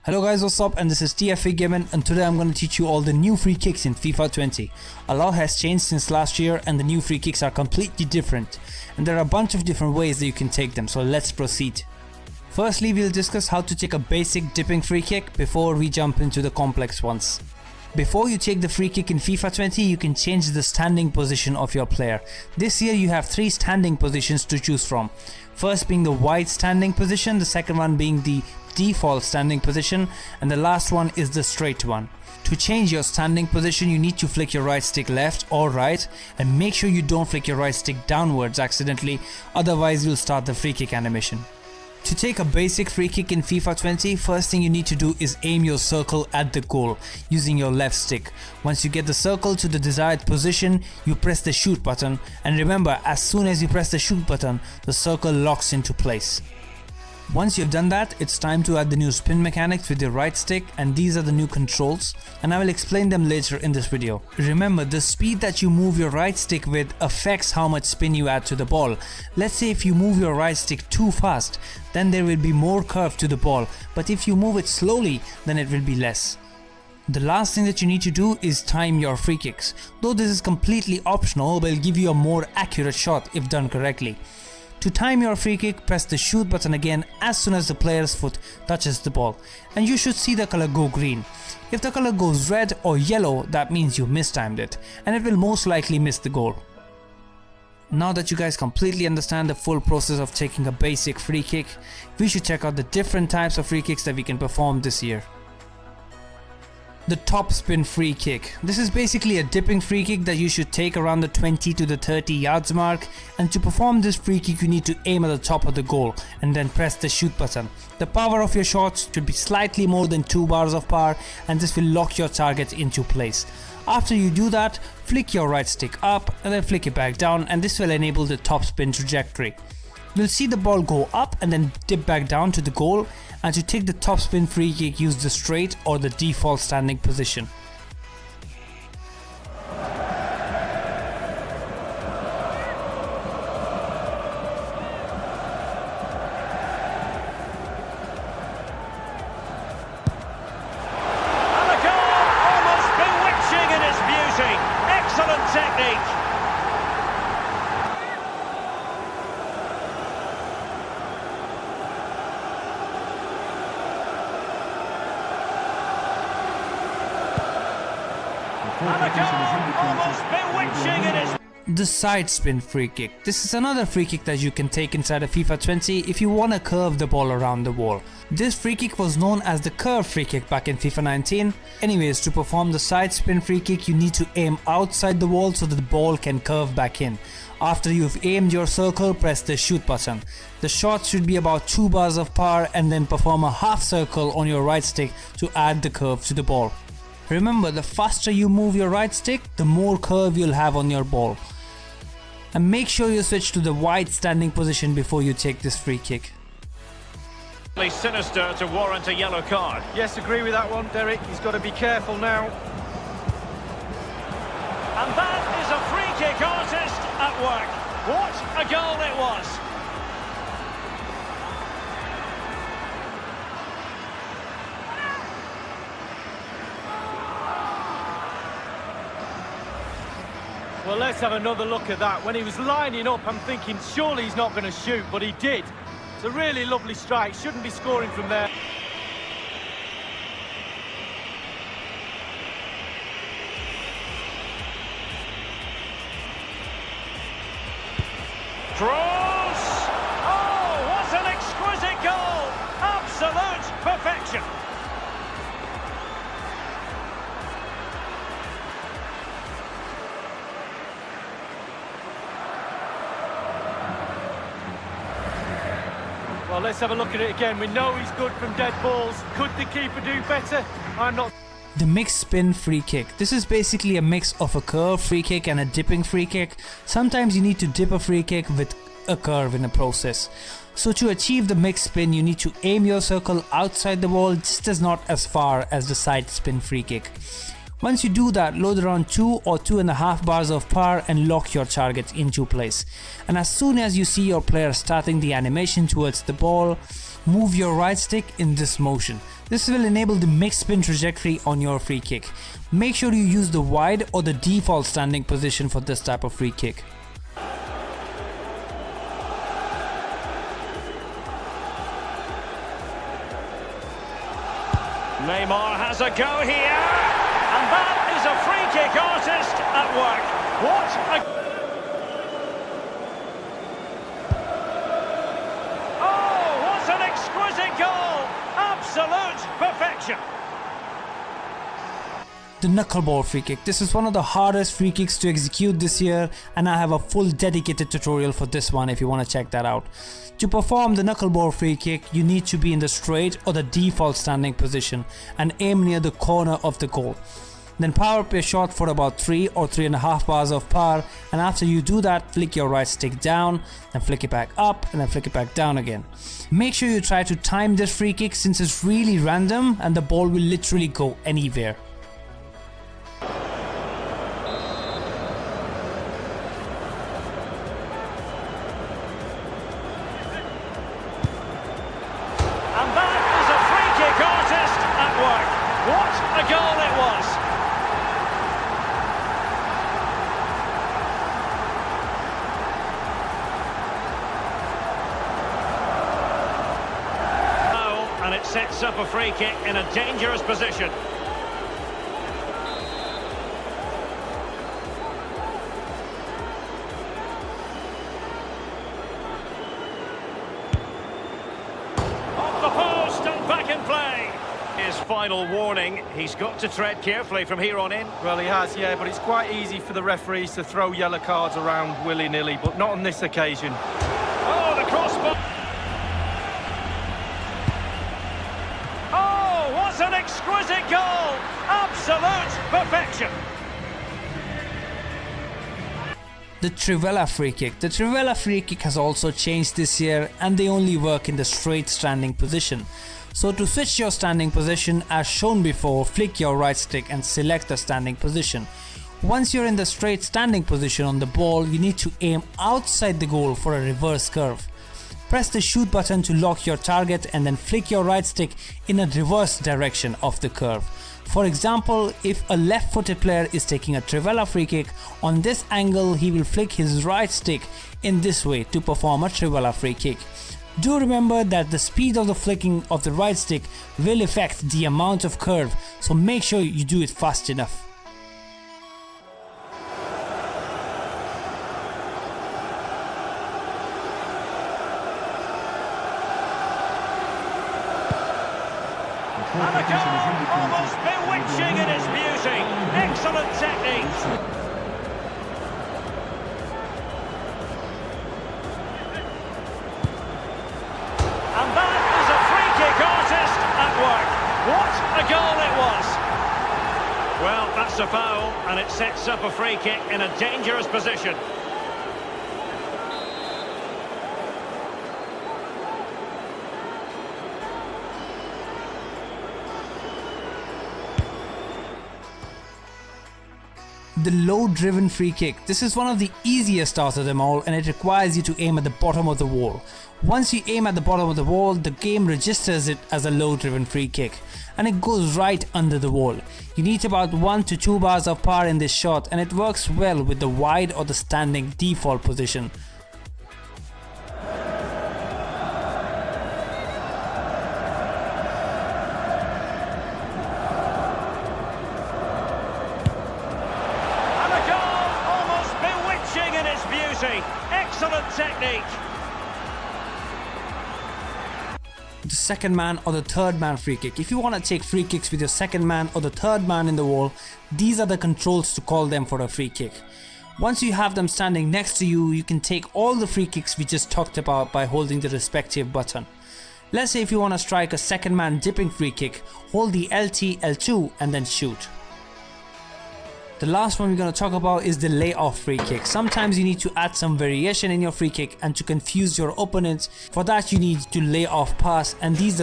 Hello guys, what's up, and this is TFA Gaming, and today I'm going to teach you all the new free kicks in FIFA 20. A lot has changed since last year and the new free kicks are completely different, and there are a bunch of different ways that you can take them, so let's proceed. Firstly, we'll discuss how to take a basic dipping free kick before we jump into the complex ones. Before you take the free kick in FIFA 20, you can change the standing position of your player. This year you have 3 standing positions to choose from. First being the wide standing position, the second one being the default standing position, and the last one is the straight one. To change your standing position, you need to flick your right stick left or right, and make sure you don't flick your right stick downwards accidentally, otherwise you'll start the free kick animation. To take a basic free kick in FIFA 20, first thing you need to do is aim your circle at the goal using your left stick. Once you get the circle to the desired position, you press the shoot button, and remember, as soon as you press the shoot button, the circle locks into place. Once you've done that, it's time to add the new spin mechanics with your right stick, and these are the new controls, and I will explain them later in this video. Remember, the speed that you move your right stick with affects how much spin you add to the ball. Let's say if you move your right stick too fast, then there will be more curve to the ball, but if you move it slowly, then it will be less. The last thing that you need to do is time your free kicks. Though this is completely optional, but it'll give you a more accurate shot if done correctly. To time your free kick, press the shoot button again as soon as the player's foot touches the ball, and you should see the color go green. If the color goes red or yellow, that means you mistimed it, and it will most likely miss the goal. Now that you guys completely understand the full process of taking a basic free kick, we should check out the different types of free kicks that we can perform this year. The top spin free kick. This is basically a dipping free kick that you should take around the 20 to the 30 yards mark, and to perform this free kick you need to aim at the top of the goal and then press the shoot button. The power of your shots should be slightly more than 2 bars of power, and this will lock your target into place. After you do that, flick your right stick up and then flick it back down, and this will enable the top spin trajectory. You'll see the ball go up and then dip back down to the goal, and to take the top spin free kick, use the straight or the default standing position. And the goal, almost bewitching in its beauty. Excellent technique. And the goal, almost bewitching in its... The side spin free kick. This is another free kick that you can take inside of FIFA 20 if you want to curve the ball around the wall. This free kick was known as the curve free kick back in FIFA 19. Anyways, to perform the side spin free kick, you need to aim outside the wall so that the ball can curve back in. After you've aimed your circle, press the shoot button. The shot should be about 2 bars of power, and then perform a half circle on your right stick to add the curve to the ball. Remember, the faster you move your right stick, the more curve you'll have on your ball. And make sure you switch to the wide standing position before you take this free kick. Sinister to warrant a yellow card. Yes, agree with that one, Derek. He's got to be careful now. And that is a free kick artist at work. What a goal it was. Well, let's have another look at that. When he was lining up, I'm thinking surely he's not going to shoot, but he did. It's a really lovely strike. Shouldn't be scoring from there. Cross! Oh, what an exquisite goal! Absolute perfection. Well, let's have a look at it again. We know he's good from dead balls. Could the keeper do better? I'm not... The mixed spin free kick. This is basically a mix of a curve free kick and a dipping free kick. Sometimes you need to dip a free kick with a curve in the process. So to achieve the mixed spin, you need to aim your circle outside the wall, just as not as far as the side spin free kick. Once you do that, load around 2 or 2.5 bars of power and lock your target into place. And as soon as you see your player starting the animation towards the ball, move your right stick in this motion. This will enable the mixed spin trajectory on your free kick. Make sure you use the wide or the default standing position for this type of free kick. Neymar has a go here, and that is a free kick artist at work. What a... Oh, what an exquisite goal! Absolute perfection. The knuckleball free kick. This is one of the hardest free kicks to execute this year, and I have a full dedicated tutorial for this one if you want to check that out. To perform the knuckleball free kick, you need to be in the straight or the default standing position and aim near the corner of the goal. Then power up your shot for about 3 or 3.5 bars of power, and after you do that, flick your right stick down, then flick it back up, and then flick it back down again. Make sure you try to time this free kick since it's really random and the ball will literally go anywhere. And that is a free kick artist at work. What a goal it was. And it sets up a free kick in a dangerous position. Off the post and back in play. His final warning, he's got to tread carefully from here on in. Well, he has, yeah, but it's quite easy for the referees to throw yellow cards around willy-nilly, but not on this occasion. Oh, the crossbar. Oh, what an exquisite goal! Absolute perfection. The Trivela free kick. The Trivela free kick has also changed this year, and they only work in the straight standing position. So to switch your standing position, as shown before, flick your right stick and select the standing position. Once you're in the straight standing position on the ball, you need to aim outside the goal for a reverse curve. Press the shoot button to lock your target and then flick your right stick in a reverse direction of the curve. For example, if a left-footed player is taking a Trivela free kick, on this angle he will flick his right stick in this way to perform a Trivela free kick. Do remember that the speed of the flicking of the right stick will affect the amount of curve, so make sure you do it fast enough. And a goal, almost bewitching in its beauty. Excellent technique. And that is a free kick artist at work. What a goal it was. Well, that's a foul, and it sets up a free kick in a dangerous position. The low driven free kick. This is one of the easiest out of them all, and it requires you to aim at the bottom of the wall. Once you aim at the bottom of the wall, the game registers it as a low driven free kick and it goes right under the wall. You need about 1 to 2 bars of power in this shot, and it works well with the wide or the standing default position. Excellent technique. The second man or the third man free kick. If you want to take free kicks with your second man or the third man in the wall, these are the controls to call them for a free kick. Once you have them standing next to you, you can take all the free kicks we just talked about by holding the respective button. Let's say if you want to strike a second man dipping free kick, hold the LT, L2 and then shoot. The last one we're going to talk about is the layoff free kick. Sometimes you need to add some variation in your free kick and to confuse your opponents. For that you need to lay off pass, and these are